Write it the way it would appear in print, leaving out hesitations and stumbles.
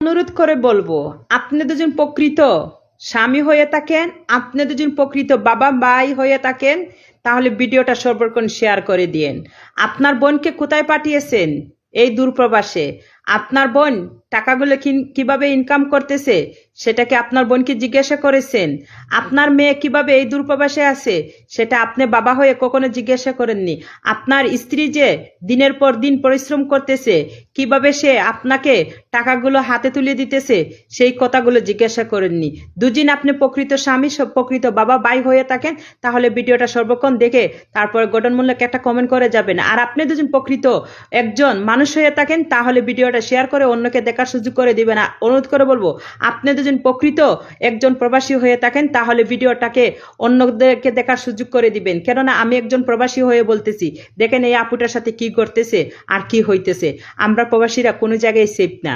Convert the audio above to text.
অনুরোধ করে বলবো, আপনি দুজন প্রকৃত স্বামী হয়ে থাকেন, আপনি দুজন প্রকৃত বাবা ভাই হয়ে থাকেন, তাহলে ভিডিওটা সর্বক্ষণ শেয়ার করে দিয়েন। আপনার বোনকে কোথায় পাঠিয়েছেন এই দূরপ্রবাসে? আপনার বোন টাকাগুলো কিভাবে ইনকাম করতেছে সেটাকে আপনার বোনকে জিজ্ঞাসা করেছেন? আপনার মেয়ে কিভাবে এই দূরপ্রবাসে আছে সেটা আপনি বাবা হয়ে কখনো জিজ্ঞাসা করেননি? আপনার স্ত্রী যে দিনের পর দিন পরিশ্রম করতেছে, কিভাবে সে আপনাকে টাকাগুলো হাতে তুলে দিতেছে সেই কথাগুলো জিজ্ঞাসা করেননি? দুদিন আপনি প্রকৃত স্বামী প্রকৃত বাবা ভাই হয়ে থাকেন, তাহলে ভিডিওটা সর্বক্ষণ দেখে তারপরে গঠনমূলক একটা কমেন্ট করে যাবেন। আর আপনি দুজন প্রকৃত একজন মানুষ হয়ে থাকেন, তাহলে ভিডিওটা শেয়ার করে অন্যকে দেখার সুযোগ করে দিবেন। অনুরোধ করে বলবো, আপনি দুজন প্রকৃত একজন প্রবাসী হয়ে থাকেন, তাহলে ভিডিওটাকে অন্যদেরকে দেখার সুযোগ করে দিবেন। কেননা আমি একজন প্রবাসী হয়ে বলতেছি, দেখেন এই আপুটার সাথে কি করতেছে আর কি হইতেছে। আমরা প্রবাসীরা কোনো জায়গায় সেফ না।